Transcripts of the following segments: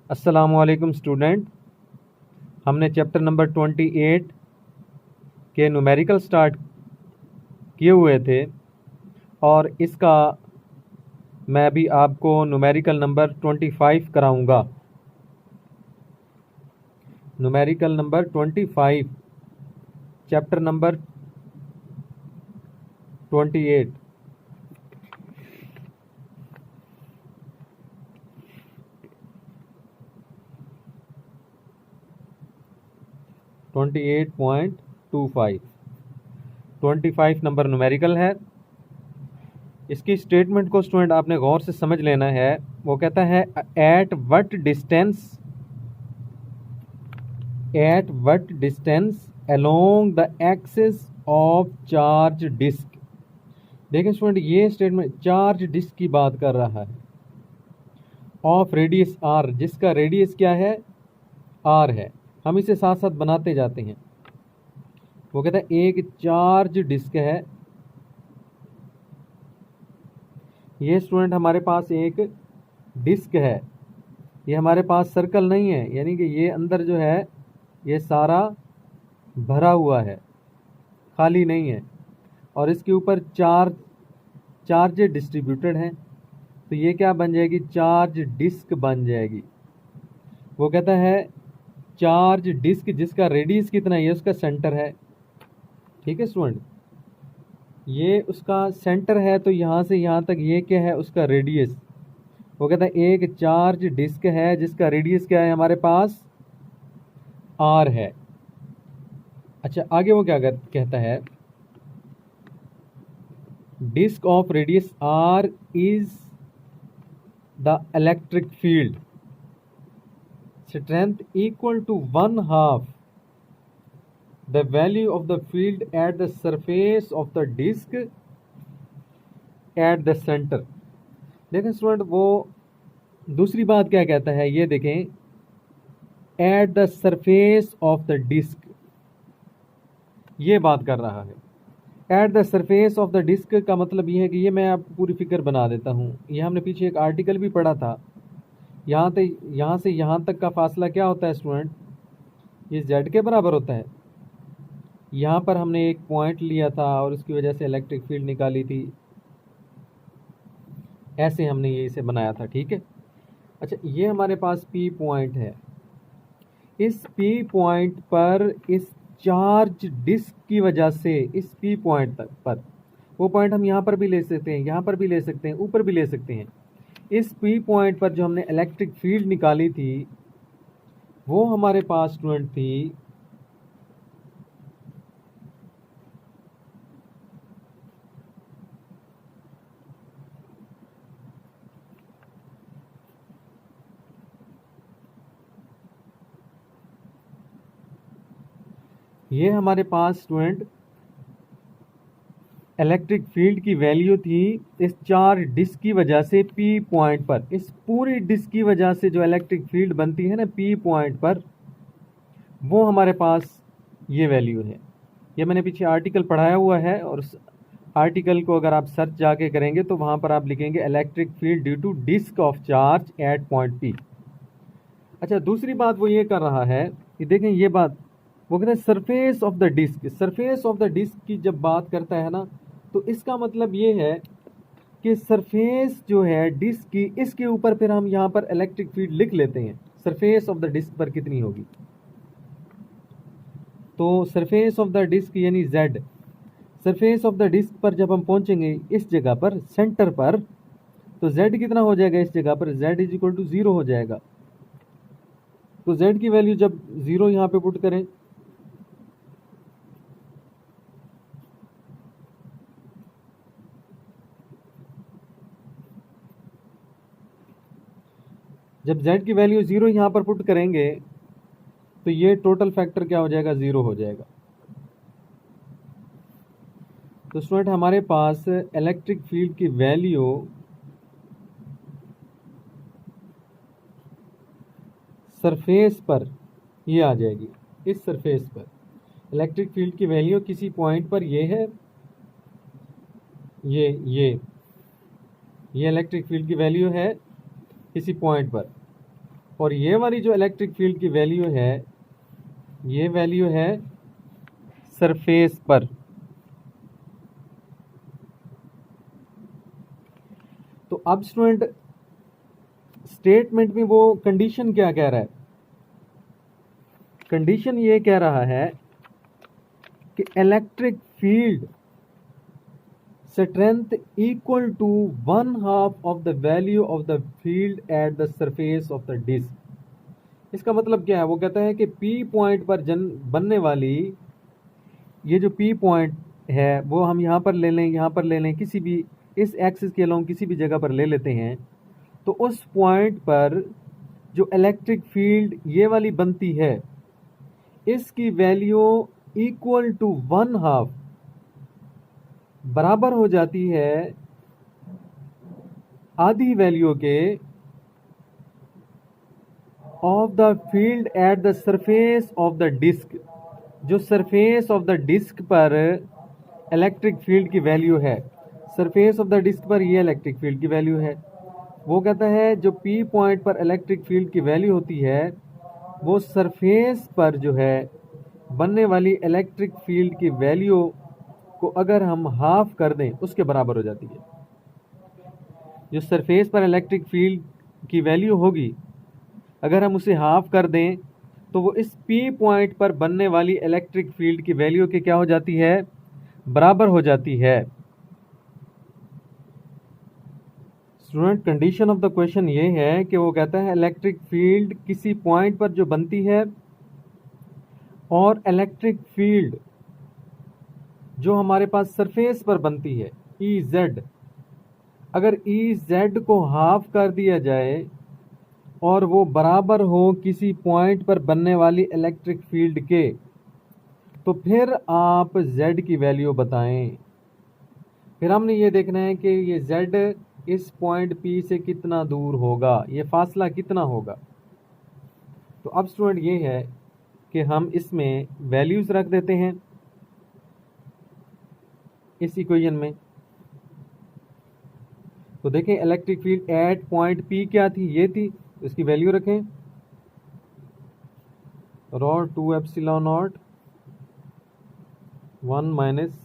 अस्सलामुअलैकुम स्टूडेंट। हमने chapter number 28 के न्यूमेरिकल स्टार्ट किए हुए थे और इसका मैं भी आपको न्यूमेरिकल नंबर 25 कराऊंगा। Numerical number 25 chapter number 28। Twenty 25 number numerical है। इसकी स्टेटमेंट को स्टूडेंट आपने गौर से समझ लेना है। वो कहता है at what distance along the axis of charge disc. देखें स्टूडेंट, ये स्टेटमेंट चार्ज डिस्क की बात कर रहा है। ऑफ रेडियस आर, जिसका रेडियस क्या है, आर है। हम इसे साथ साथ बनाते जाते हैं। वो कहता है एक चार्ज डिस्क है। ये स्टूडेंट हमारे पास एक डिस्क है। ये हमारे पास सर्कल नहीं है, यानी कि ये अंदर जो है ये सारा भरा हुआ है, खाली नहीं है। और इसके ऊपर चार्ज डिस्ट्रीब्यूटेड हैं, तो ये क्या बन जाएगी, चार्ज डिस्क बन जाएगी। वो कहता है चार्ज डिस्क जिसका रेडियस कितना है, ये उसका सेंटर है। ठीक है स्टूडेंट, ये उसका सेंटर है, तो यहाँ से यहाँ तक ये क्या है, उसका रेडियस। वो कहता है एक चार्ज डिस्क है जिसका रेडियस क्या है, हमारे पास आर है। अच्छा, आगे वो क्या कहता है, disc of radius R is the electric field strength equal to 1/2 the value of the field at the surface of the disk at the center। देखें स्टूडेंट, वो दूसरी बात क्या कहता है, ये देखें, at the surface of the disc, ये बात कर रहा है। At the surface of the disc का मतलब ये है कि ये मैं आपको पूरी फिक्र बना देता हूँ। ये हमने पीछे एक आर्टिकल भी पढ़ा था। यहाँ से यहाँ तक का फासला क्या होता है स्टूडेंट, ये जेड के बराबर होता है। यहाँ पर हमने एक पॉइंट लिया था और उसकी वजह से इलेक्ट्रिक फील्ड निकाली थी। ऐसे हमने ये इसे बनाया था। ठीक है। अच्छा, ये हमारे पास पी पॉइंट है। इस पी पॉइंट पर इस चार्ज डिस्क की वजह से इस पी पॉइंट तक पर, वो पॉइंट हम यहाँ पर भी ले सकते हैं, यहाँ पर भी ले सकते हैं, ऊपर भी ले सकते हैं। इस पी पॉइंट पर जो हमने इलेक्ट्रिक फील्ड निकाली थी वो हमारे पास स्टूडेंट थी ये हमारे पास स्टूडेंट इलेक्ट्रिक फील्ड की वैल्यू थी इस चार्ज डिस्क की वजह से पी पॉइंट पर। इस पूरी डिस्क की वजह से जो इलेक्ट्रिक फील्ड बनती है ना पी पॉइंट पर, वो हमारे पास ये वैल्यू है। ये मैंने पीछे आर्टिकल पढ़ाया हुआ है और उस आर्टिकल को अगर आप सर्च जाके करेंगे तो वहाँ पर आप लिखेंगे electric field due to disc of charge at point P. अच्छा, दूसरी बात वो ये कर रहा है कि देखें ये बात, वो कहते हैं surface of the disc. Surface of the disc की जब बात करता है ना, तो इसका मतलब ये है कि सरफेस जो है डिस्क की, इसके ऊपर फिर हम यहाँ पर इलेक्ट्रिक फील्ड लिख लेते हैं सरफेस ऑफ द डिस्क पर कितनी होगी। तो सरफेस ऑफ द डिस्क यानी Z, surface of the disc पर जब हम पहुंचेंगे इस जगह पर सेंटर पर, तो जेड कितना हो जाएगा, इस जगह पर जेड इज इक्वल टू 0 हो जाएगा। तो जेड की वैल्यू जब 0 यहाँ पे पुट करें, जब z की वैल्यू 0 यहाँ पर पुट करेंगे तो ये टोटल फैक्टर क्या हो जाएगा, 0 हो जाएगा। तो स्टूडेंट हमारे पास इलेक्ट्रिक फील्ड की वैल्यू सरफेस पर ये आ जाएगी। इस सरफेस पर इलेक्ट्रिक फील्ड की वैल्यू किसी पॉइंट पर ये है, ये इलेक्ट्रिक फील्ड की वैल्यू है किसी पॉइंट पर। और ये वाली जो इलेक्ट्रिक फील्ड की वैल्यू है, ये वैल्यू है सरफेस पर। तो अब स्टूडेंट स्टेटमेंट में वो कंडीशन क्या कह रहा है? कंडीशन ये कह रहा है कि electric field strength equal to 1/2 of the value of the field at the surface of the disc. इसका मतलब क्या है? वो कहता है कि पी पॉइंट पर बनने वाली ये जो पी पॉइंट है वो हम यहाँ पर ले लें, यहाँ पर ले लें, किसी भी इस एक्सिस के अलोंग किसी भी जगह पर ले लेते हैं, तो उस पॉइंट पर जो इलेक्ट्रिक फील्ड ये वाली बनती है इसकी वैल्यू इक्वल टू 1/2 बराबर हो जाती है आधी वैल्यू के of the field at the surface of the disc. जो सरफेस ऑफ द डिस्क पर इलेक्ट्रिक फील्ड की वैल्यू है, सरफेस ऑफ द डिस्क पर ये इलेक्ट्रिक फील्ड की वैल्यू है। वो कहता है जो पी पॉइंट पर इलेक्ट्रिक फील्ड की वैल्यू होती है वो सरफेस पर जो है बनने वाली इलेक्ट्रिक फील्ड की वैल्यू को अगर हम हाफ कर दें उसके बराबर हो जाती है। जो सरफेस पर इलेक्ट्रिक फील्ड की वैल्यू होगी अगर हम उसे हाफ कर दें तो वो इस पी पॉइंट पर बनने वाली इलेक्ट्रिक फील्ड की वैल्यू के क्या हो जाती है? बराबर हो जाती है। Student condition of the question ये है कि वो कहता है इलेक्ट्रिक फील्ड किसी पॉइंट पर जो बनती है और इलेक्ट्रिक फील्ड जो हमारे पास सरफेस पर बनती है ई जेड, अगर ई जेड को हाफ कर दिया जाए और वो बराबर हो किसी पॉइंट पर बनने वाली इलेक्ट्रिक फील्ड के, तो फिर आप z की वैल्यू बताएं। फिर हमने ये देखना है कि ये z इस पॉइंट P से कितना दूर होगा, ये फासला कितना होगा। तो अब स्टूडेंट ये है कि हम इसमें वैल्यूज रख देते हैं इस इक्वेशन में। तो देखें electric field at point P क्या थी? ये थी, तो इसकी वैल्यू रखें raw 2 epsilon naught 1 minus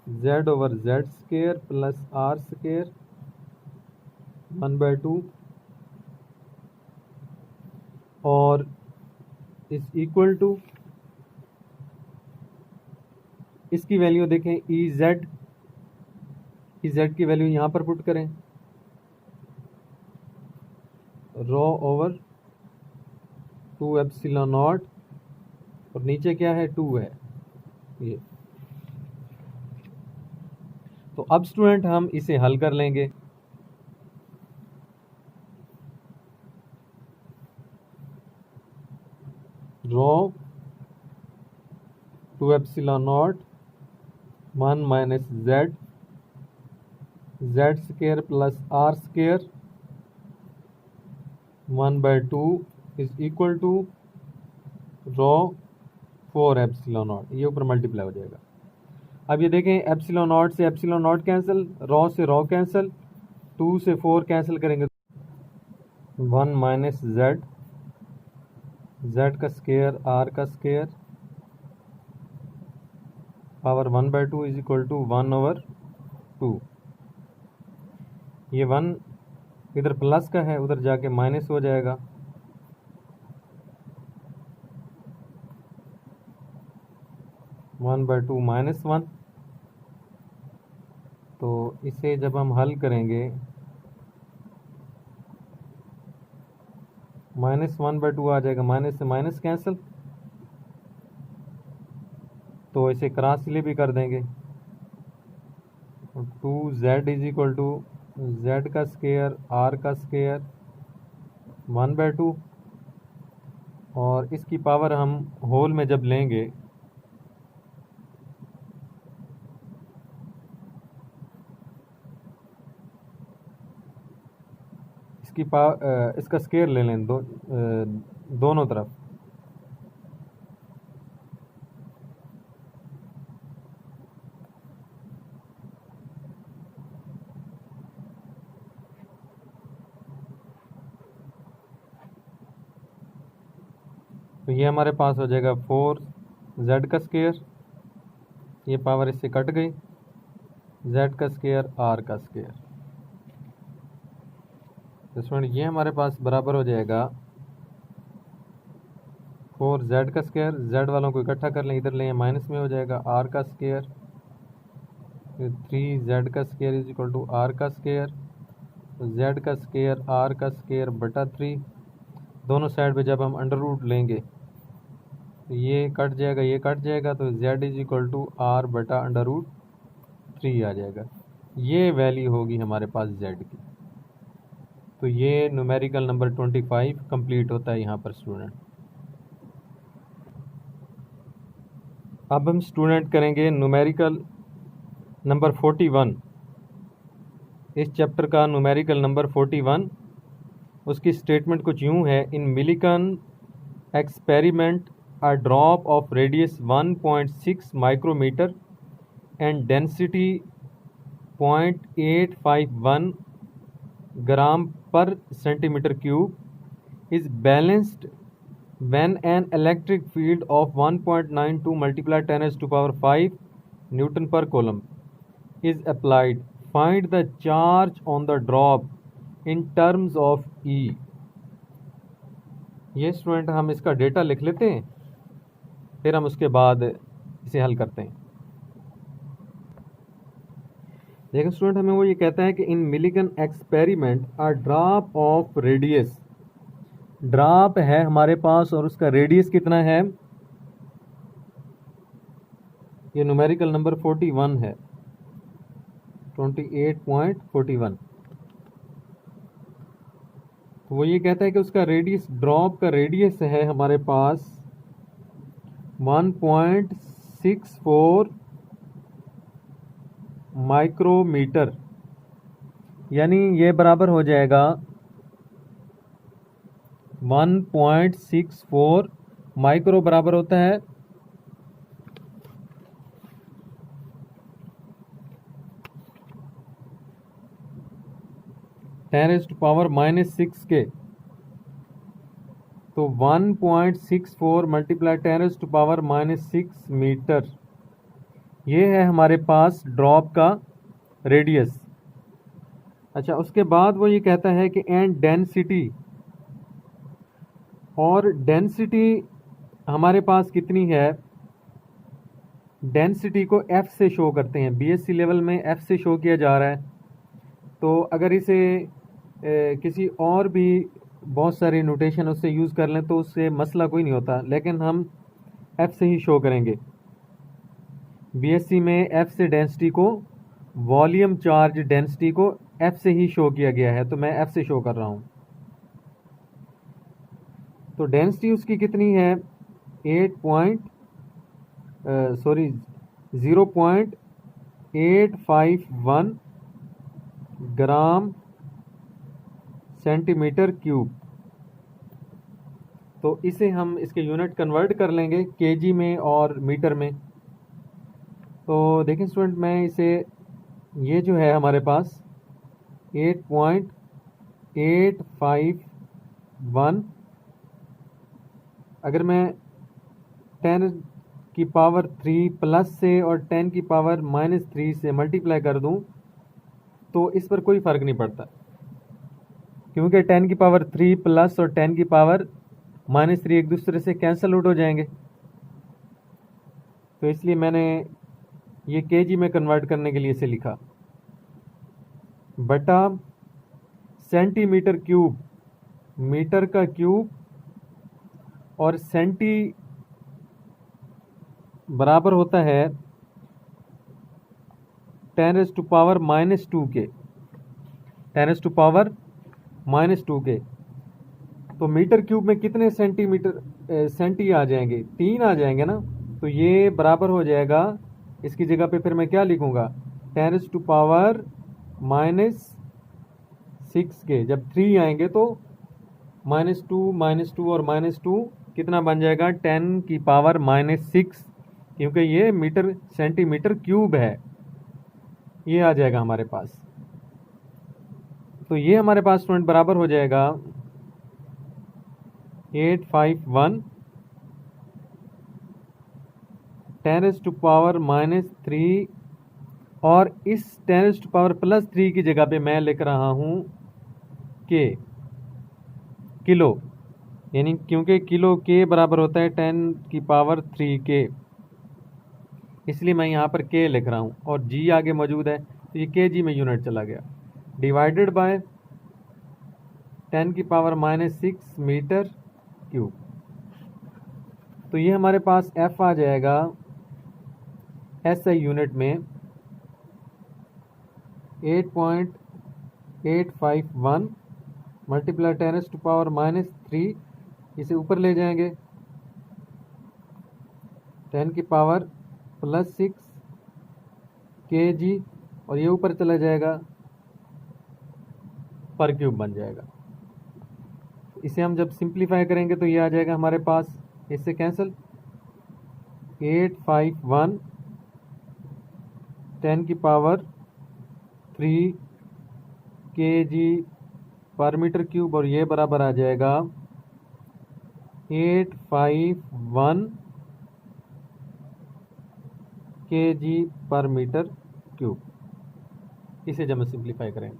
z over z square plus r square 1/2 और इस इक्वल टू इसकी वैल्यू देखें ई जेड की वैल्यू यहां पर पुट करें रॉ ओवर 2 एप्सिलॉन नॉट और नीचे क्या है? 2 है ये। तो अब स्टूडेंट हम इसे हल कर लेंगे। Rho 2 epsilon naught 1 minus z square plus r square 1/2 is equal to rho 4 epsilon naught, ये ऊपर मल्टीप्लाई हो जाएगा। अब ये देखें एप्सिलॉन नॉट से एप्सिलॉन नॉट कैंसिल, रॉ से रॉ कैंसिल, 2 से 4 कैंसिल करेंगे 1 माइनस z का स्केयर r का square power 1/2 is equal to 1/2। ये 1 इधर प्लस का है उधर जाके माइनस हो जाएगा, (1/2 - 1). तो इसे जब हम हल करेंगे (-1/2) आ जाएगा, माइनस से माइनस कैंसिल, तो इसे क्रॉस ले भी कर देंगे। 2z is equal to z का स्केयर r का स्केयर 1/2 और इसकी पावर हम होल में जब लेंगे इसका स्केयर ले लें दोनों तरफ, तो ये हमारे पास हो जाएगा 4z का स्क्वायर, ये पावर इससे कट गई, z का स्क्वायर r का स्क्वायर। तो स्टूडेंट ये हमारे पास बराबर हो जाएगा 4z का स्क्वायर, z वालों को इकट्ठा कर लें, इधर लें, माइनस में हो जाएगा r का स्क्वायर, 3z का square is equal to r का स्क्वायर, z का स्क्वायर r का स्क्वायर बटा 3। दोनों साइड पे जब हम अंडर रूट लेंगे तो ये कट जाएगा, ये कट जाएगा, तो z is equal to r बटा अंडर रूट 3 आ जाएगा। ये वैल्यू होगी हमारे पास z की। तो ये न्यूमेरिकल नंबर 25 कंप्लीट होता है यहाँ पर स्टूडेंट। अब हम स्टूडेंट करेंगे न्यूमेरिकल नंबर 41। इस चैप्टर का न्यूमेरिकल नंबर 41, उसकी स्टेटमेंट कुछ यूँ है, in Millikan experiment a drop of radius 1.6 micrometre and density 0.851 gram per centimetre cube is balanced when an electric field of 1.92 multiplied 10 raised to power 5 Newton per coulomb is applied. Find the charge on the drop in terms of E. ये student हम इसका data लिख लेते हैं, फिर हम उसके बाद इसे हल करते हैं। देखिए स्टूडेंट, हमें वो ये कहता है कि in Millikan experiment a drop of radius, drop है हमारे पास और उसका रेडियस कितना है, ये न्यूमेरिकल नंबर 41 है, 28.41। तो वो ये कहता है कि उसका रेडियस, ड्रॉप का रेडियस है हमारे पास 1.64 माइक्रोमीटर, यानी ये बराबर हो जाएगा 1.64 माइक्रो बराबर होता है 10⁻⁻6 के। तो 1.64 मल्टीप्लाई 10⁻⁻6 मीटर, ये है हमारे पास ड्रॉप का रेडियस। अच्छा, उसके बाद वो ये कहता है कि एंड डेंसिटी, और डेंसिटी हमारे पास कितनी है, डेंसिटी को F से शो करते हैं, बीएससी लेवल में F से शो किया जा रहा है। तो अगर इसे किसी और भी बहुत सारी नोटेशन उससे यूज़ कर लें तो उससे मसला कोई नहीं होता, लेकिन हम F से ही शो करेंगे। बीएससी में F से डेंसिटी को, वॉल्यूम चार्ज डेंसिटी को F से ही शो किया गया है, तो मैं F से शो कर रहा हूँ। तो डेंसिटी उसकी कितनी है, 0.851 ग्राम सेंटीमीटर क्यूब। तो इसे हम इसके यूनिट कन्वर्ट कर लेंगे केजी में और मीटर में। तो देखें स्टूडेंट, मैं इसे, ये जो है हमारे पास 8.851, अगर मैं 10 की पावर 3 प्लस से और 10 की पावर -3 से मल्टीप्लाई कर दूं तो इस पर कोई फ़र्क नहीं पड़ता, क्योंकि 10 की पावर 3 प्लस और 10 की पावर -3 एक दूसरे से कैंसिल आउट हो जाएंगे। तो इसलिए मैंने ये केजी में कन्वर्ट करने के लिए इसे लिखा, बटा सेंटीमीटर क्यूब, मीटर का क्यूब, और सेंटी बराबर होता है 10⁻⁻2 के, 10⁻⁻2 के। तो मीटर क्यूब में कितने सेंटीमीटर सेंटी आ जाएंगे, 3 आ जाएंगे ना। तो ये बराबर हो जाएगा, इसकी जगह पे फिर मैं क्या लिखूंगा, 10⁻⁻6 के। जब 3 आएंगे तो -2 और -2 कितना बन जाएगा, 10 की पावर -6, क्योंकि ये मीटर सेंटीमीटर क्यूब है, ये आ जाएगा हमारे पास। तो ये हमारे पास स्टूडेंट बराबर हो जाएगा 851 10⁻³ और इस 10⁻+3 की जगह पे मैं लिख रहा हूँ के, किलो, यानी क्योंकि किलो के बराबर होता है 10⁻³ के, इसलिए मैं यहाँ पर के लिख रहा हूँ और जी आगे मौजूद है तो ये के जी में यूनिट चला गया, डिवाइडेड बाय 10⁻⁻6 मीटर क्यूब। तो ये हमारे पास एफ आ जाएगा एसआई यूनिट में 8.851 मल्टीप्लाई 10⁻⁻3, इसे ऊपर ले जाएंगे 10⁻+6 kg और ये ऊपर चला जाएगा पर क्यूब बन जाएगा। इसे हम जब सिंप्लीफाई करेंगे तो ये आ जाएगा हमारे पास, इससे कैंसिल 851 10⁻³ kg पर मीटर क्यूब और ये बराबर आ जाएगा 851 kg पर मीटर क्यूब। इसे जब हम सिंप्लीफाई करेंगे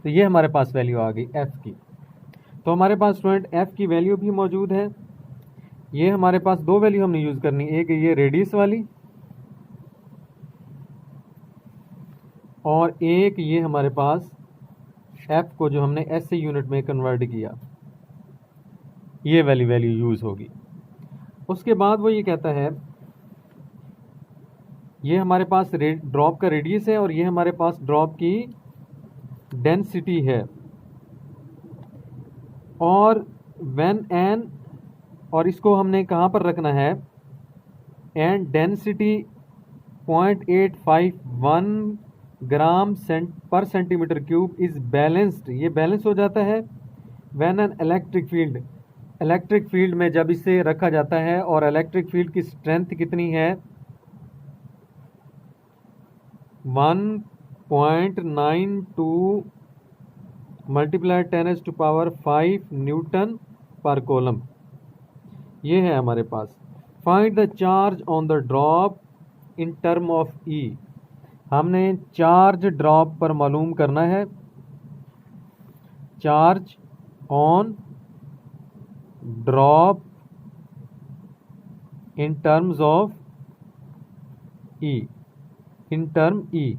तो ये हमारे पास वैल्यू आ गई एफ की। तो हमारे पास स्टूडेंट एफ की वैल्यू भी मौजूद है। ये हमारे पास दो वैल्यू हमने यूज़ करनी, एक ये रेडियस वाली और एक ये हमारे पास एफ को जो हमने एस सी यूनिट में कन्वर्ट किया, ये वैल्यू यूज़ होगी। उसके बाद वो ये कहता है ये हमारे पास ड्रॉप का रेडियस है और ये हमारे पास ड्रॉप की डेंसिटी है, और व्हेन एन, और इसको हमने कहाँ पर रखना है, and density 0.851 gram per centimetre cube is balanced, ये बैलेंस हो जाता है व्हेन एन इलेक्ट्रिक फील्ड में जब इसे रखा जाता है, और इलेक्ट्रिक फील्ड की स्ट्रेंथ कितनी है 1.92 मल्टीप्लाई 10⁵ न्यूटन पर कॉलम। ये है हमारे पास। Find the charge on the drop in term of e, हमने चार्ज ड्रॉप पर मालूम करना है, charge on drop in terms of e, in term e.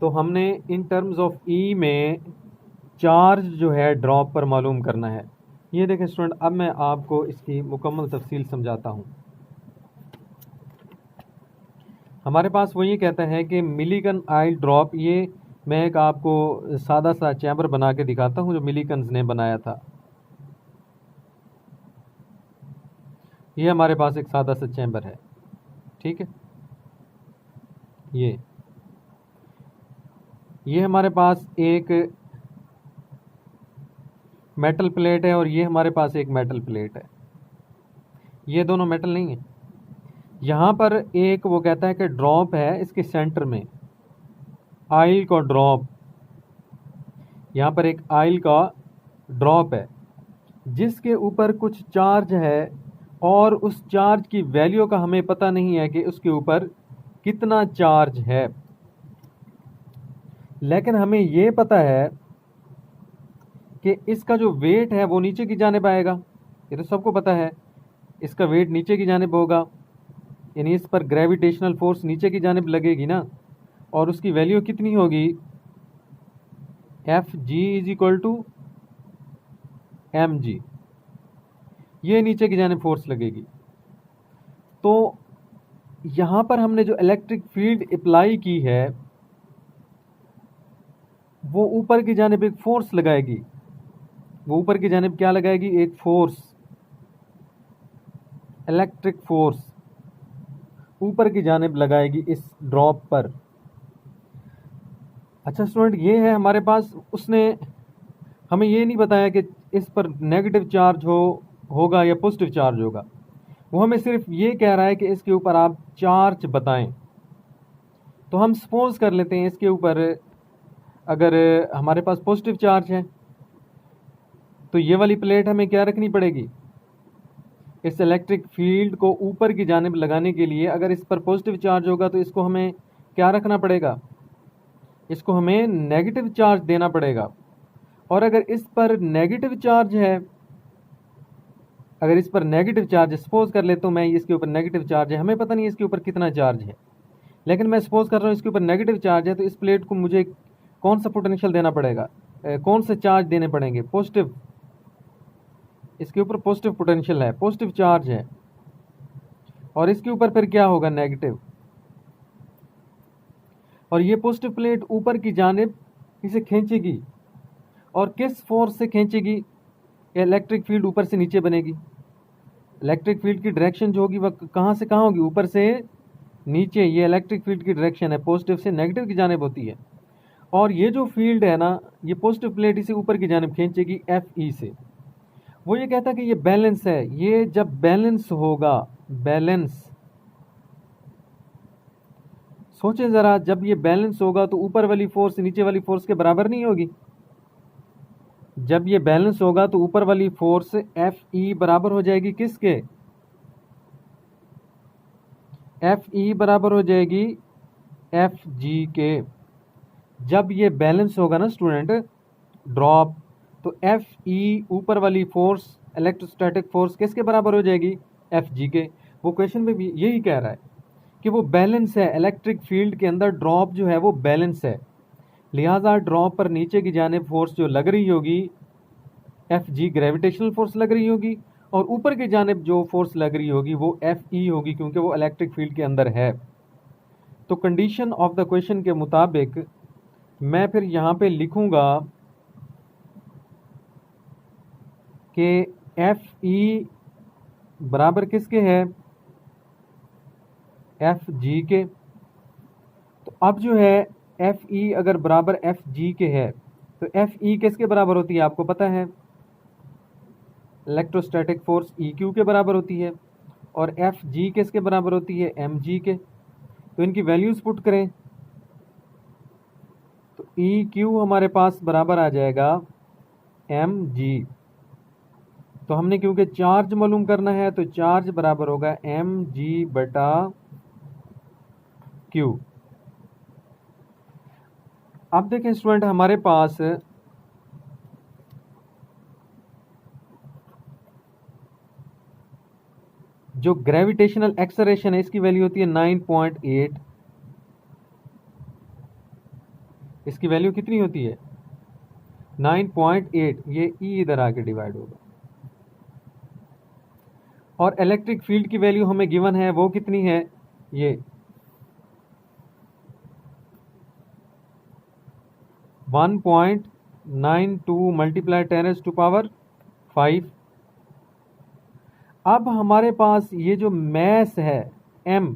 तो हमने इन टर्म्स ऑफ ई में चार्ज जो है ड्रॉप पर मालूम करना है। ये देखें स्टूडेंट, अब मैं आपको इसकी मुकम्मल तफसील समझाता हूँ। हमारे पास वो ये कहता है कि मिलीकन आयल ड्रॉप, ये मैं एक आपको सादा सा चैम्बर बना के दिखाता हूँ जो मिलीकन्स ने बनाया था। ये हमारे पास एक सादा सा चैम्बर है, ठीक है। ये हमारे पास एक मेटल प्लेट है और ये हमारे पास एक मेटल प्लेट है, ये दोनों मेटल नहीं है। यहाँ पर एक वो कहता है कि ड्रॉप है इसके सेंटर में, आयल का ड्रॉप, यहाँ पर एक आयल का ड्रॉप है जिसके ऊपर कुछ चार्ज है, और उस चार्ज की वैल्यू का हमें पता नहीं है कि उसके ऊपर कितना चार्ज है, लेकिन हमें ये पता है कि इसका जो वेट है वो नीचे की जानिब आएगा। ये तो सबको पता है, इसका वेट नीचे की जानिब होगा, यानी इस पर ग्रेविटेशनल फोर्स नीचे की जानिब लगेगी ना, और उसकी वैल्यू कितनी होगी, F G is equal to M G, ये नीचे की जानिब फोर्स लगेगी। तो यहाँ पर हमने जो इलेक्ट्रिक फील्ड अप्लाई की है वो ऊपर की जानिब एक फोर्स लगाएगी, वो ऊपर की जानिब क्या लगाएगी, एक फोर्स, इलेक्ट्रिक फोर्स ऊपर की जानिब लगाएगी इस ड्रॉप पर। अच्छा स्टूडेंट, ये है हमारे पास, उसने हमें ये नहीं बताया कि इस पर नेगेटिव चार्ज होगा या पॉजिटिव चार्ज होगा, वो हमें सिर्फ ये कह रहा है कि इसके ऊपर आप चार्ज बताएं। तो हम सपोज कर लेते हैं इसके ऊपर अगर हमारे पास पॉजिटिव चार्ज है तो ये वाली प्लेट हमें क्या रखनी पड़ेगी, इस इलेक्ट्रिक फील्ड को ऊपर की जानिब लगाने के लिए अगर इस पर पॉजिटिव चार्ज होगा तो इसको हमें क्या रखना पड़ेगा, इसको हमें नेगेटिव चार्ज देना पड़ेगा। और अगर इस पर नेगेटिव चार्ज है, अगर इस पर नेगेटिव चार्ज सपोज कर लेता हूँ मैं, इसके ऊपर नेगेटिव चार्ज है, हमें पता नहीं इसके ऊपर कितना चार्ज है, लेकिन मैं सपोज कर रहा हूँ इसके ऊपर नेगेटिव चार्ज है, तो इस प्लेट को मुझे कौन सा पोटेंशियल देना पड़ेगा, कौन से चार्ज देने पड़ेंगे, पॉजिटिव, इसके ऊपर पॉजिटिव पोटेंशियल है, पॉजिटिव चार्ज है, और इसके ऊपर फिर क्या होगा, नेगेटिव। और ये पॉजिटिव प्लेट ऊपर की जानिब इसे खींचेगी, और किस फोर्स से खींचेगी, इलेक्ट्रिक फील्ड ऊपर से नीचे बनेगी। इलेक्ट्रिक फील्ड की डायरेक्शन जो होगी वह कहाँ से कहाँ होगी, ऊपर से नीचे। ये इलेक्ट्रिक फील्ड की डायरेक्शन है, पॉजिटिव से नेगेटिव की जानिब होती है। और ये जो फील्ड है ना, ये पॉजिटिव प्लेट इसे ऊपर की जानिब खींचेगी Fe से। वो ये कहता है कि ये बैलेंस है, ये जब बैलेंस होगा, बैलेंस, सोचे जरा, जब ये बैलेंस होगा तो ऊपर वाली फोर्स नीचे वाली फोर्स के बराबर नहीं होगी। जब ये बैलेंस होगा तो ऊपर वाली फोर्स Fe बराबर हो जाएगी किसके, Fe बराबर हो जाएगी Fg के। जब ये बैलेंस होगा ना स्टूडेंट, ड्रॉप, तो Fe ऊपर वाली फोर्स, इलेक्ट्रोस्टैटिक फोर्स किसके बराबर हो जाएगी, Fg के। वो क्वेश्चन में भी यही कह रहा है कि वो बैलेंस है, इलेक्ट्रिक फील्ड के अंदर ड्रॉप जो है वो बैलेंस है, लिहाजा ड्रॉप पर नीचे की जानिब फोर्स जो लग रही होगी Fg ग्रेविटेशनल फोर्स लग रही होगी, और ऊपर की जानिब जो फोर्स लग रही होगी वो Fe होगी, क्योंकि वो इलेक्ट्रिक फील्ड के अंदर है। तो कंडीशन ऑफ द क्वेश्चन के मुताबिक मैं फिर यहाँ पे लिखूंगा कि Fe बराबर किसके है, Fg के। तो अब जो है Fe अगर बराबर Fg के है तो Fe किसके बराबर होती है, आपको पता है, इलेक्ट्रोस्टैटिक फोर्स EQ के बराबर होती है, और Fg किसके बराबर होती है, mg के। तो इनकी वैल्यूज पुट करें तो EQ हमारे पास बराबर आ जाएगा mg। तो हमने क्योंकि चार्ज मालूम करना है तो चार्ज बराबर होगा mg बटा q। अब देखें स्टूडेंट, हमारे पास जो ग्रेविटेशनल एक्सेलरेशन है इसकी वैल्यू होती है 9.8। इसकी वैल्यू कितनी होती है, 9.8। ये E इधर आके डिवाइड होगा। और इलेक्ट्रिक फील्ड की वैल्यू हमें गिवन है, वो कितनी है, ये 1.92 मल्टीप्लाई 10⁵। अब हमारे पास ये जो मैस है m,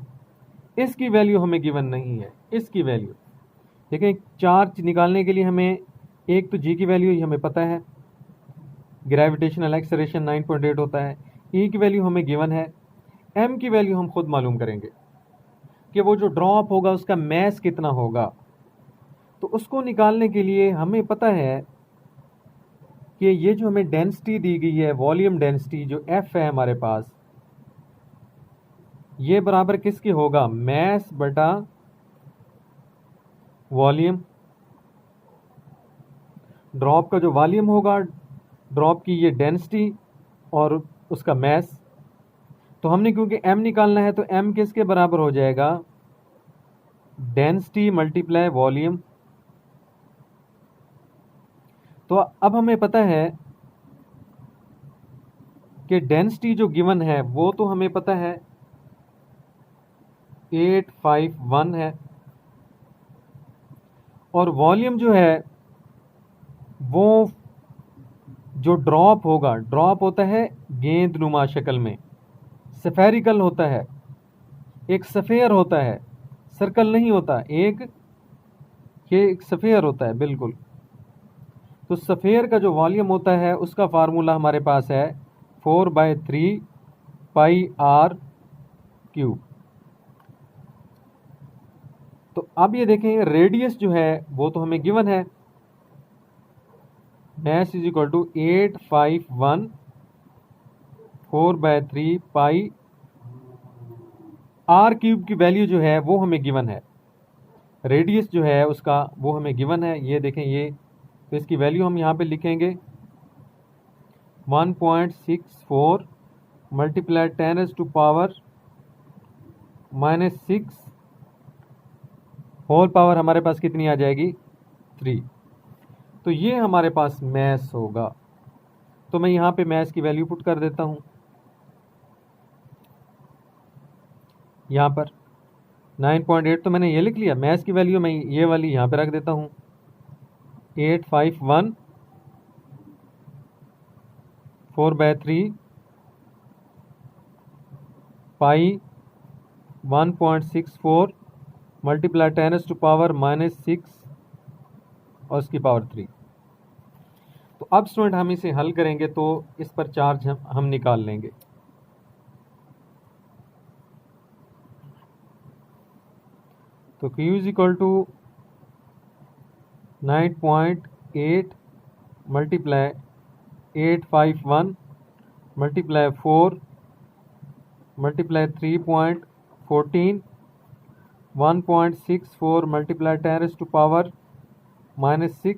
इसकी वैल्यू हमें गिवन नहीं है। इसकी वैल्यू देखें, चार्ज निकालने के लिए हमें एक तो g की वैल्यू हमें पता है, ग्रेविटेशनल एक्सेलरेशन 9.8 होता है, E की वैल्यू हमें गिवन है, m की वैल्यू हम खुद मालूम करेंगे कि वो जो ड्रॉप होगा उसका मैस कितना होगा। तो उसको निकालने के लिए हमें पता है कि ये जो हमें डेंसिटी दी गई है, वॉल्यूम डेंसिटी जो F है हमारे पास, ये बराबर किसके होगा, मैस बटा वॉल्यूम। ड्रॉप का जो वॉल्यूम होगा, ड्रॉप की ये डेंसिटी और उसका मैस। तो हमने क्योंकि m निकालना है तो m किसके बराबर हो जाएगा, डेंसिटी मल्टीप्लाई वॉल्यूम। तो अब हमें पता है कि डेंसिटी जो गिवन है वो तो हमें पता है 851 है, और वॉल्यूम जो है वो जो ड्रॉप होगा, ड्रॉप होता है गेंद नुमा शक्ल में, स्फेरिकल होता है, एक स्फेयर होता है, सर्कल नहीं होता, ये एक स्फेयर होता है बिल्कुल। तो स्फेयर का जो वॉल्यूम होता है उसका फार्मूला हमारे पास है 4/3 पाई r क्यूब। तो अब ये देखें, रेडियस जो है वो तो हमें गिवन है, mass is equal to 851 4/3 pi R cube की वैल्यू जो है वो हमें गिवन है, रेडियस जो है उसका वो हमें गिवन है। ये देखें, ये तो इसकी वैल्यू हम यहाँ पे लिखेंगे 1.64 मल्टीप्लाई 10⁻⁻6 होल पावर हमारे पास कितनी आ जाएगी 3। तो ये हमारे पास मैस होगा। तो मैं यहाँ पे मैस की वैल्यू पुट कर देता हूँ। यहाँ पर 9.8 तो मैंने ये लिख लिया, मैस की वैल्यू मैं ये वाली यहाँ पे रख देता हूँ 851 4/3 पाई 1.64 मल्टीप्लाई 10⁻⁻6 और उसकी पावर 3। तो अब स्टूडेंट हम इसे हल करेंगे तो इस पर चार्ज हम निकाल लेंगे। तो Q is equal to 9.8 multiply 851 multiply 4 multiply 3.14 1.64 multiply 10⁻⁻6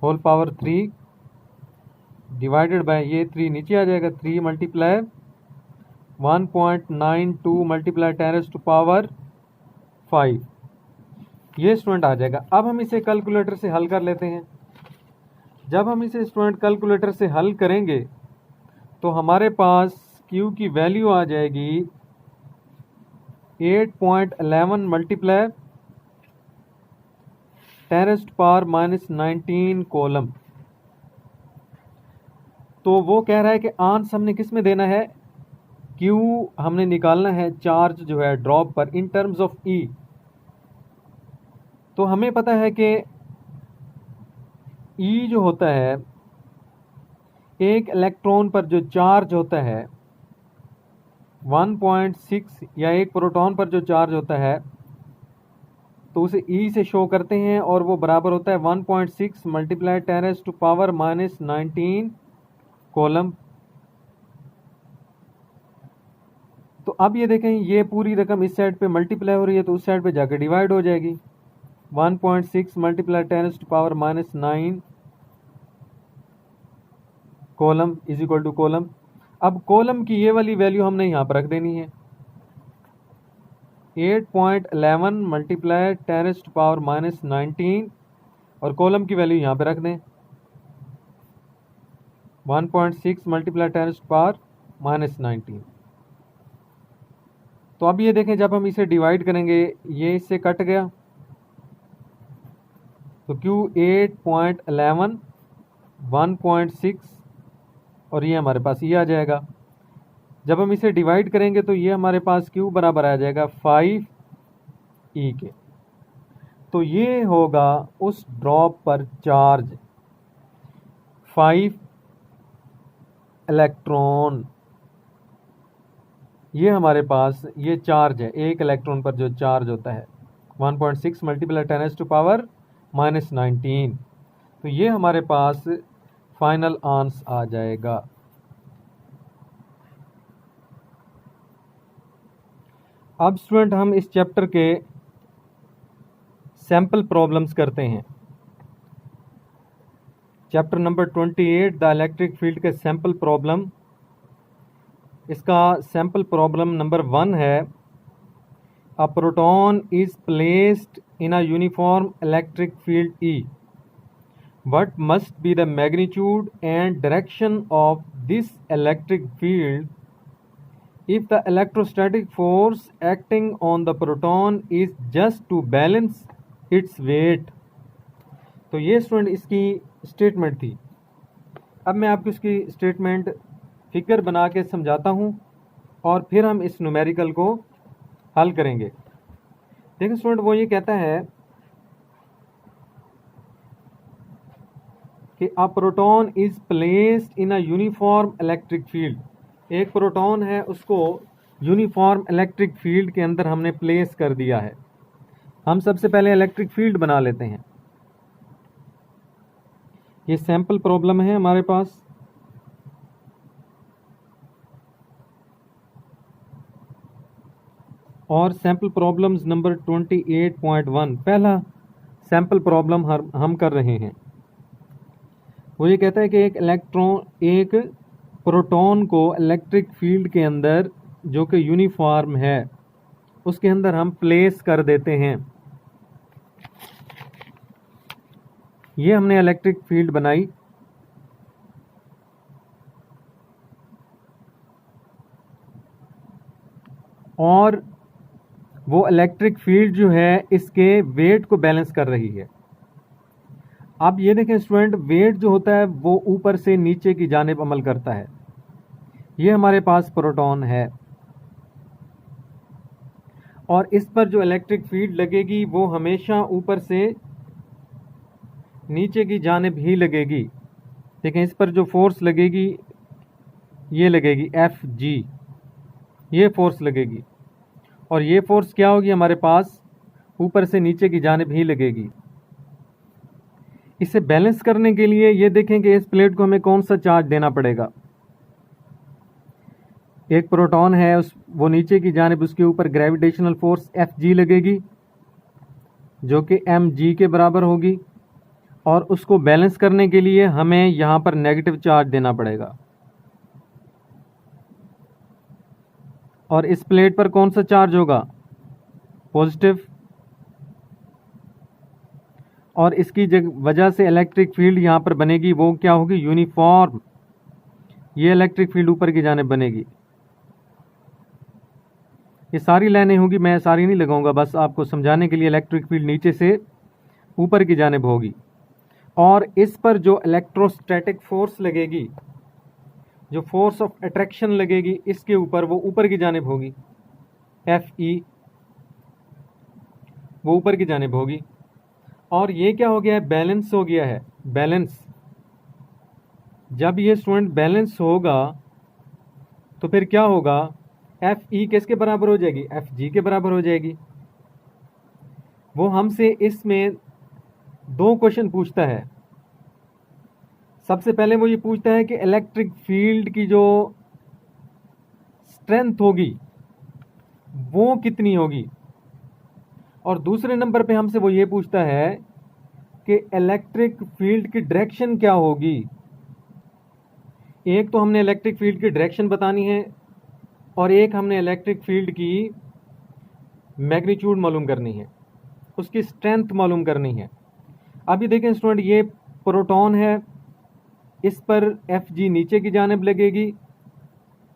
whole power 3 divided by ये 3 नीचे आ जाएगा 3 मल्टीप्लाई 1.92 मल्टीप्लाई 10⁻5 ये स्टूडेंट आ जाएगा। अब हम इसे कैलकुलेटर से हल कर लेते हैं। जब हम इसे स्टूडेंट कैलकुलेटर से हल करेंगे तो हमारे पास Q की वैल्यू आ जाएगी 8.11 मल्टीप्लाई 10⁻⁻19 कोलम। तो वो कह रहा है कि आंसर हमने किस में देना है, Q हमने निकालना है चार्ज जो है ड्रॉप पर इन टर्म्स ऑफ E। तो हमें पता है कि E जो होता है एक इलेक्ट्रॉन पर जो चार्ज होता है 1.6 या एक प्रोटॉन पर जो चार्ज होता है तो उसे E से शो करते हैं और वो बराबर होता है 1.6 मल्टीप्लाई 10⁻⁻19 कोलम। तो अब ये देखें, ये पूरी रकम इस साइड पे मल्टीप्लाई हो रही है तो उस साइड पे जाकर डिवाइड हो जाएगी। 1.6 multiply 10⁻⁻9 coulomb is equal to coulomb. अब कोलम की ये वाली वैल्यू हमने यहाँ पर रख देनी है 8.11 मल्टीप्लाई 10⁻⁻19 और कोलम की वैल्यू यहाँ पे रख दें 1.6 मल्टीप्लाई 10⁻⁻19। तो अब ये देखें, जब हम इसे डिवाइड करेंगे ये इससे कट गया तो Q 8.11 1.6 और ये हमारे पास ये आ जाएगा। जब हम इसे डिवाइड करेंगे तो ये हमारे पास Q बराबर आ जाएगा 5 E के। तो ये होगा उस ड्रॉप पर चार्ज 5 इलेक्ट्रॉन। ये हमारे पास ये चार्ज है, एक इलेक्ट्रॉन पर जो चार्ज होता है 1.6 मल्टीप्लाई 10⁻⁻19। तो ये हमारे पास फाइनल आंसर आ जाएगा। अब स्टूडेंट हम इस चैप्टर के सैंपल प्रॉब्लम्स करते हैं। Chapter number 28 the electric field के सैंपल प्रॉब्लम। इसका सैंपल प्रॉब्लम नंबर 1 है, a proton is placed in a uniform electric field E। What must be the magnitude and direction of this electric field if the electrostatic force acting on the proton is just to balance its weight? तो ये student इसकी statement थी। अब मैं आपको इसकी statement figure बना के समझाता हूँ और फिर हम इस न्यूमेरिकल को हल करेंगे। देखिए स्टूडेंट, वो ये कहता है कि a proton is placed in a uniform electric field. एक प्रोटॉन है, उसको यूनिफॉर्म इलेक्ट्रिक फील्ड के अंदर हमने प्लेस कर दिया है। हम सबसे पहले इलेक्ट्रिक फील्ड बना लेते हैं। ये सैंपल प्रॉब्लम है हमारे पास। और सैम्पल प्रॉब्लम्स नंबर 28.1 पहला सैम्पल प्रॉब्लम हम कर रहे हैं। वो ये कहता है कि एक प्रोटॉन को इलेक्ट्रिक फील्ड के अंदर जो कि यूनिफॉर्म है उसके अंदर हम प्लेस कर देते हैं। ये हमने इलेक्ट्रिक फील्ड बनाई और वो इलेक्ट्रिक फील्ड जो है इसके वेट को बैलेंस कर रही है। अब ये देखें स्टूडेंट, वेट जो होता है वो ऊपर से नीचे की जानिब अमल करता है। ये हमारे पास प्रोटॉन है और इस पर जो इलेक्ट्रिक फील्ड लगेगी वो हमेशा ऊपर से नीचे की जानिब ही लगेगी। देखें इस पर जो फोर्स लगेगी ये लगेगी Fg, ये फोर्स लगेगी और ये फोर्स क्या होगी हमारे पास ऊपर से नीचे की जानिब ही लगेगी। इसे बैलेंस करने के लिए ये देखें कि इस प्लेट को हमें कौन सा चार्ज देना पड़ेगा। एक प्रोटॉन है वो नीचे की जानिब उसके ऊपर ग्रेविटेशनल फोर्स Fg लगेगी जो कि mg के बराबर होगी और उसको बैलेंस करने के लिए हमें यहाँ पर नेगेटिव चार्ज देना पड़ेगा। और इस प्लेट पर कौन सा चार्ज होगा? पॉजिटिव। और इसकी वजह से इलेक्ट्रिक फील्ड यहाँ पर बनेगी वो क्या होगी? यूनिफॉर्म। ये इलेक्ट्रिक फील्ड ऊपर की जानिब बनेगी। ये सारी लाइनें होंगी, मैं सारी नहीं लगाऊंगा, बस आपको समझाने के लिए। इलेक्ट्रिक फील्ड नीचे से ऊपर की जानिब होगी और इस पर जो इलेक्ट्रोस्टैटिक फोर्स लगेगी, जो फोर्स ऑफ अट्रैक्शन लगेगी इसके ऊपर, वो ऊपर की जानिब होगी। Fe वो ऊपर की जानिब होगी। और ये क्या हो गया है? बैलेंस हो गया है। बैलेंस, जब ये स्टूडेंट बैलेंस होगा तो फिर क्या होगा? Fe किसके बराबर हो जाएगी? Fg के बराबर हो जाएगी। वो हमसे इसमें दो क्वेश्चन पूछता है। सबसे पहले वो ये पूछता है कि इलेक्ट्रिक फील्ड की जो स्ट्रेंथ होगी वो कितनी होगी, और दूसरे नंबर पे हमसे वो ये पूछता है कि इलेक्ट्रिक फील्ड की डायरेक्शन क्या होगी। एक तो हमने इलेक्ट्रिक फील्ड की डायरेक्शन बतानी है और एक हमने इलेक्ट्रिक फील्ड की मैग्नीट्यूड मालूम करनी है, उसकी स्ट्रेंथ मालूम करनी है। अभी देखें स्टूडेंट, ये प्रोटॉन है, इस पर Fg नीचे की जानिब लगेगी,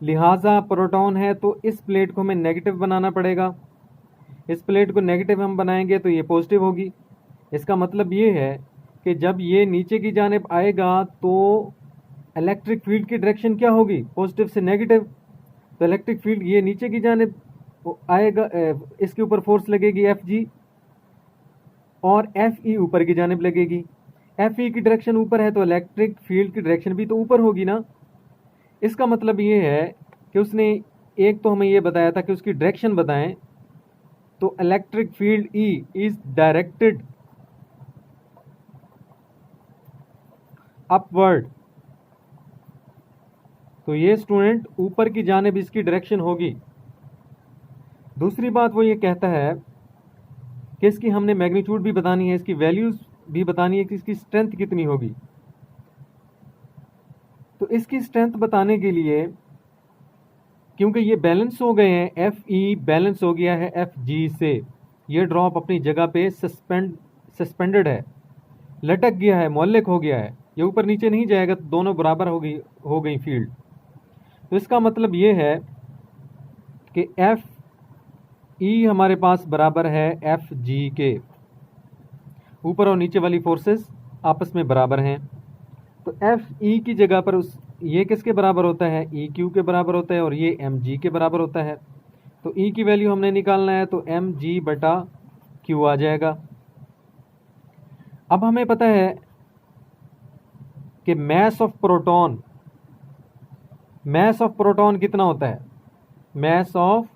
लिहाजा प्रोटॉन है तो इस प्लेट को हमें नेगेटिव बनाना पड़ेगा। इस प्लेट को नेगेटिव हम बनाएंगे तो ये पॉजिटिव होगी। इसका मतलब ये है कि जब ये नीचे की जानिब आएगा तो इलेक्ट्रिक फील्ड की डायरेक्शन क्या होगी? पॉजिटिव से नेगेटिव। तो इलेक्ट्रिक फील्ड ये नीचे की जानिब आएगा, इसके ऊपर फोर्स लगेगी Fg और Fe ऊपर की जानिब लगेगी। Fe की डायरेक्शन ऊपर है तो इलेक्ट्रिक फील्ड की डायरेक्शन भी तो ऊपर होगी ना। इसका मतलब ये है कि उसने एक तो हमें ये बताया था कि उसकी डायरेक्शन बताएं, तो electric field E is directed upward. तो ये स्टूडेंट ऊपर की जानिब इसकी डायरेक्शन होगी। दूसरी बात वो ये कहता है कि इसकी हमने मैग्नीट्यूड भी बतानी है, इसकी वैल्यूज भी बतानी है कि इसकी स्ट्रेंथ कितनी होगी। तो इसकी स्ट्रेंथ बताने के लिए, क्योंकि ये बैलेंस हो गए हैं, Fe बैलेंस हो गया है Fg से, ये ड्रॉप अपनी जगह पे सस्पेंडेड है, लटक गया है, मुअल्लिक हो गया है, ये ऊपर नीचे नहीं जाएगा, तो दोनों बराबर हो गई फील्ड। तो इसका मतलब ये है कि Fe हमारे पास बराबर है Fg के। ऊपर और नीचे वाली फोर्सेस आपस में बराबर हैं, तो Fe की जगह पर ये किसके बराबर होता है? Eq के बराबर होता है और ये mg के बराबर होता है। तो E की वैल्यू हमने निकालना है तो mg बटा q आ जाएगा। अब हमें पता है कि मास ऑफ प्रोटॉन कितना होता है? Mass of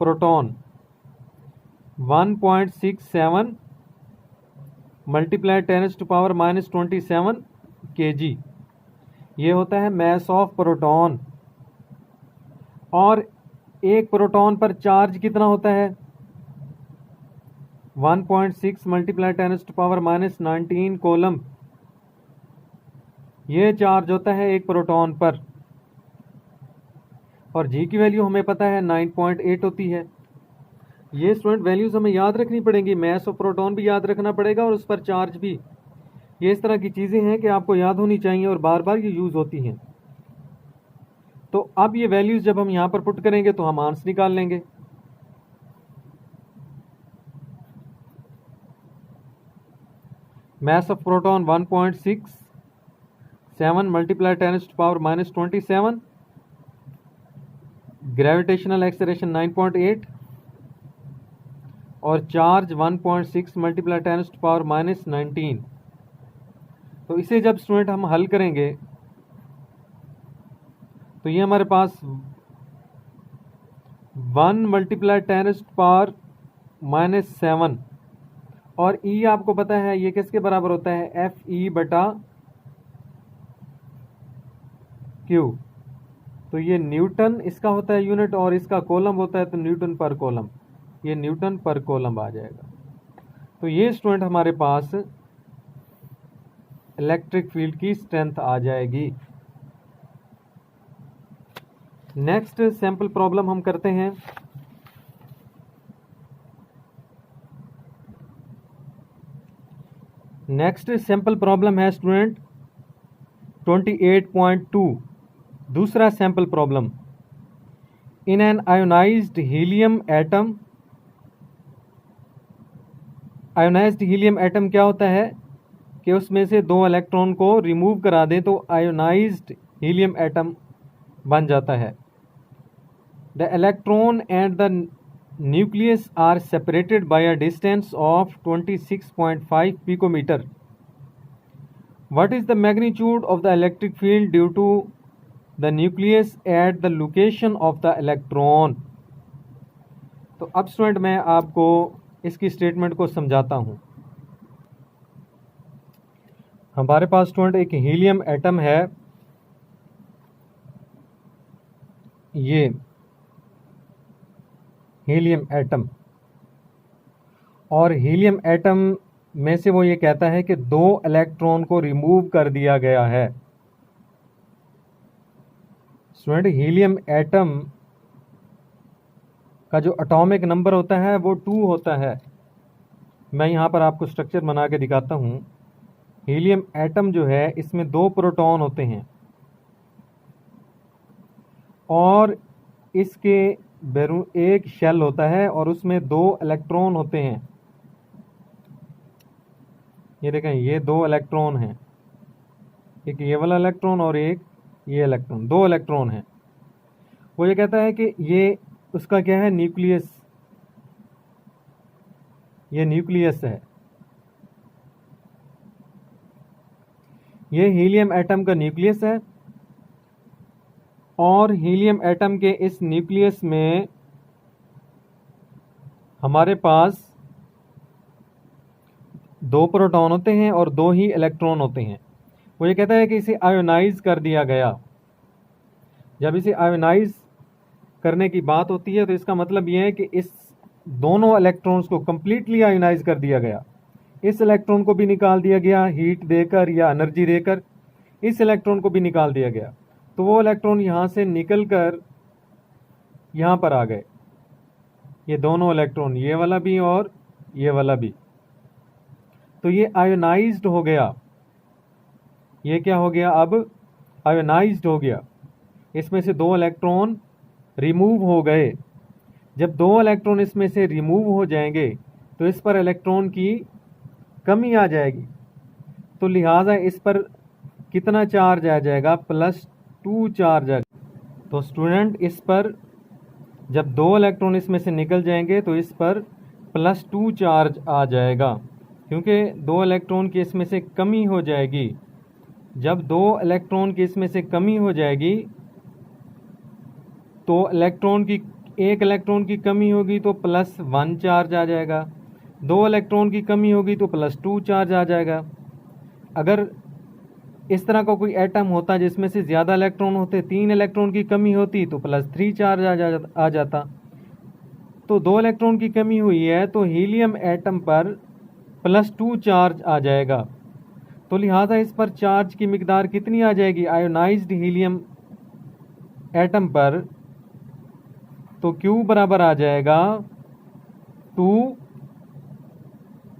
proton 1.67 multiply 10⁻⁻27 kg, ये होता है मास ऑफ प्रोटॉन। और एक प्रोटॉन पर चार्ज कितना होता है? 1.6 मल्टीप्लाई 10⁻⁻⁹ कोलम ये चार्ज होता है एक प्रोटॉन पर। और जी की वैल्यू हमें पता है 9.8 होती है। ये स्टूडेंट वैल्यूज हमें याद रखनी पड़ेंगी, मैस ऑफ प्रोटॉन भी याद रखना पड़ेगा और उस पर चार्ज भी। ये इस तरह की चीज़ें हैं कि आपको याद होनी चाहिए और बार बार ये यूज़ होती हैं। तो अब ये वैल्यूज जब हम यहाँ पर पुट करेंगे तो हम आंसर निकाल लेंगे। Mass of proton 1.67 multiply 10⁻⁻27, gravitational acceleration 9.8 और चार्ज 1.6 मल्टीप्लाई 10⁻⁻⁹। तो इसे जब स्टूडेंट हम हल करेंगे तो ये हमारे पास 1 मल्टीप्लाई 10⁻⁻7 और E आपको पता है ये किसके बराबर होता है? Fe/Q। तो ये न्यूटन इसका होता है यूनिट और इसका कोलम होता है तो न्यूटन पर कोलम, ये न्यूटन पर कोलम आ जाएगा। तो ये स्टूडेंट हमारे पास इलेक्ट्रिक फील्ड की स्ट्रेंथ आ जाएगी। नेक्स्ट सैंपल प्रॉब्लम हम करते हैं। नेक्स्ट सैंपल प्रॉब्लम है स्टूडेंट 28.2। दूसरा sample problem, in an ionised helium atom. Ionised helium atom क्या होता है कि उसमें से 2 इलेक्ट्रॉन को रिमूव करा दें तो आयोनाइज्ड हीलियम एटम बन जाता है। The electron and the nucleus are separated by a distance of 26.5 picometre. What is the magnitude of the electric field due to the nucleus at the location of the electron? तो अब student मैं आपको इसकी statement को समझाता हूं। हमारे पास student एक हीलियम एटम है, ये हीलियम एटम, और हीलियम एटम में से वो ये कहता है कि 2 इलेक्ट्रॉन को रिमूव कर दिया गया है। स्टूडेंट हीलियम एटम का जो एटॉमिक नंबर होता है वो 2 होता है। मैं यहाँ पर आपको स्ट्रक्चर बना के दिखाता हूँ। हीलियम एटम जो है इसमें 2 प्रोटॉन होते हैं और इसके बैरून एक शेल होता है और उसमें 2 इलेक्ट्रॉन होते हैं। ये देखें, ये 2 इलेक्ट्रॉन हैं, एक ये वाला इलेक्ट्रॉन और एक ये इलेक्ट्रॉन, 2 इलेक्ट्रॉन हैं। वो ये कहता है कि ये उसका क्या है? न्यूक्लियस। ये न्यूक्लियस है, ये हीलियम एटम का न्यूक्लियस है और हीलियम एटम के इस न्यूक्लियस में हमारे पास 2 प्रोटॉन होते हैं और 2 ही इलेक्ट्रॉन होते हैं। वो ये कहता है कि इसे आयोनाइज कर दिया गया। जब इसे आयोनाइज करने की बात होती है तो इसका मतलब यह है कि इस दोनों इलेक्ट्रॉन्स को कंप्लीटली आयोनाइज कर दिया गया। इस इलेक्ट्रॉन को भी निकाल दिया गया हीट देकर या एनर्जी देकर, इस इलेक्ट्रॉन को भी निकाल दिया गया। तो वो इलेक्ट्रॉन यहाँ से निकल कर यहाँ पर आ गए, ये दोनों इलेक्ट्रॉन, ये वाला भी और ये वाला भी। तो ये आयोनाइज्ड हो गया। ये क्या हो गया? अब आयोनाइज्ड हो गया। इसमें से 2 इलेक्ट्रॉन रिमूव हो गए। जब 2 इलेक्ट्रॉन इसमें से रिमूव हो जाएंगे तो इस पर इलेक्ट्रॉन की कमी आ जाएगी, तो लिहाजा इस पर कितना चार्ज आ जाएगा? +2 चार्ज आ जाएगा। तो स्टूडेंट इस पर जब 2 इलेक्ट्रॉन इसमें से निकल जाएंगे तो इस पर +2 चार्ज आ जाएगा, क्योंकि 2 इलेक्ट्रॉन की इसमें से कमी हो जाएगी। जब 2 इलेक्ट्रॉन की इसमें से कमी हो जाएगी तो एक इलेक्ट्रॉन की कमी होगी तो +1 चार्ज आ जाएगा, 2 इलेक्ट्रॉन की कमी होगी तो +2 चार्ज आ जाएगा। अगर इस तरह का कोई एटम होता जिसमें से ज़्यादा इलेक्ट्रॉन होते, 3 इलेक्ट्रॉन की कमी होती तो +3 चार्ज आ जाता। तो 2 इलेक्ट्रॉन की कमी हुई है तो हीलियम एटम पर +2 चार्ज आ जाएगा। तो लिहाजा इस पर चार्ज की मिकदार कितनी आ जाएगी आयोनाइज्ड हीलियम एटम पर? तो Q बराबर आ जाएगा 2,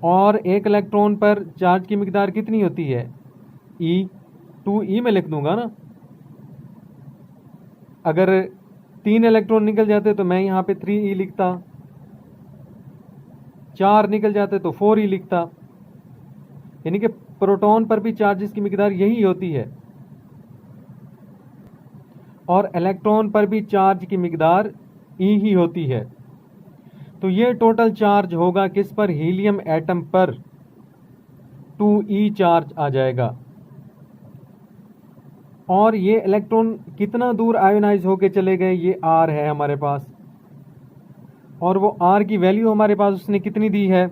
और 1 इलेक्ट्रॉन पर चार्ज की मिकदार कितनी होती है E, 2E में लिख दूंगा ना। अगर 3 इलेक्ट्रॉन निकल जाते तो मैं यहाँ पे 3E लिखता, 4 निकल जाते तो 4E लिखता। यानी कि प्रोटॉन पर भी चार्जेस की मिकदार यही होती है और इलेक्ट्रॉन पर भी चार्ज की मिकदार E ही होती है। तो ये टोटल चार्ज होगा किस पर? हीलियम एटम पर 2E चार्ज आ जाएगा। और ये इलेक्ट्रॉन कितना दूर आयोनाइज होके चले गए? ये R है हमारे पास, और वो R की वैल्यू हमारे पास उसने कितनी दी है?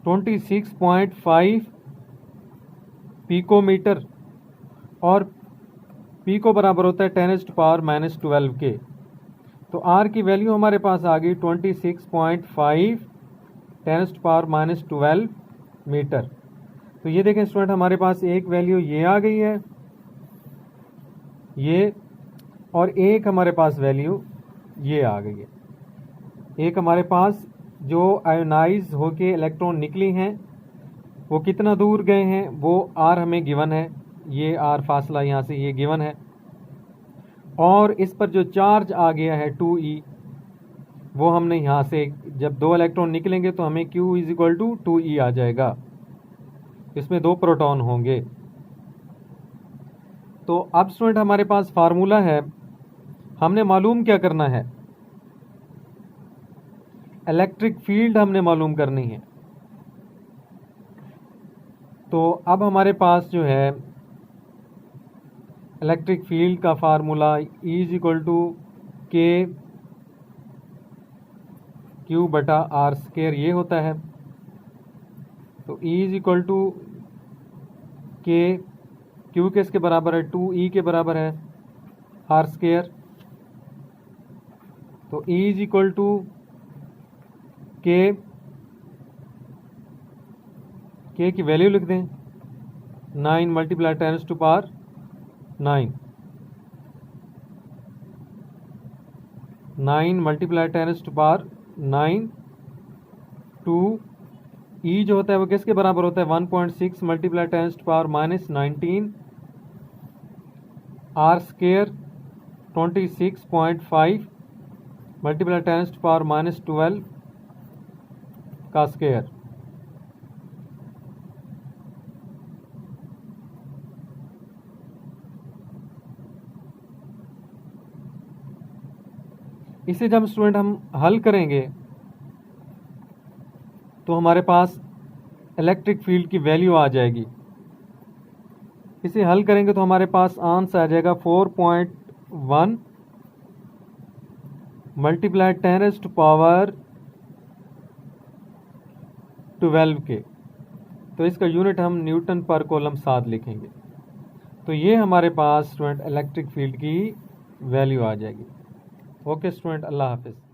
26.5 पिकोमीटर, और पिको बराबर होता है 10⁻⁻12 के। तो R की वैल्यू हमारे पास आ गई 26.5 10⁻⁻12 मीटर। तो ये देखें स्टूडेंट, हमारे पास एक वैल्यू ये आ गई है, ये, और एक हमारे पास वैल्यू ये आ गई है। एक हमारे पास जो आयोनाइज होके इलेक्ट्रॉन निकली हैं वो कितना दूर गए हैं वो R हमें गिवन है, ये R फासला यहाँ से ये गिवन है। और इस पर जो चार्ज आ गया है 2E, वो हमने यहाँ से, जब 2 इलेक्ट्रॉन निकलेंगे तो हमें Q = 2E आ जाएगा। इसमें 2 प्रोटॉन होंगे। तो अब स्टूडेंट हमारे पास फार्मूला है, हमने मालूम क्या करना है? इलेक्ट्रिक फील्ड हमने मालूम करनी है। तो अब हमारे पास जो है इलेक्ट्रिक फील्ड का फार्मूला E = K Q/r² ये होता है। तो E = K, Q किसके बराबर है? 2E के बराबर है, r²। तो E = K की वैल्यू लिख दें 9 × 10⁻⁹ 9 × 10⁻⁹ 2 E जो होता है वो किसके बराबर होता है? 1.6 × 10⁻⁻19 r² 26.5 × 10⁻⁻12 का स्क्वायर। इसे जब स्टूडेंट हम हल करेंगे तो हमारे पास इलेक्ट्रिक फील्ड की वैल्यू आ जाएगी। इसे हल करेंगे तो हमारे पास आंसर आ जाएगा 4.1 × 10⁻12 के। तो इसका यूनिट हम न्यूटन पर कूलम साथ लिखेंगे। तो ये हमारे पास स्टूडेंट इलेक्ट्रिक फील्ड की वैल्यू आ जाएगी। ओके स्टूडेंट, अल्लाह हाफिज़।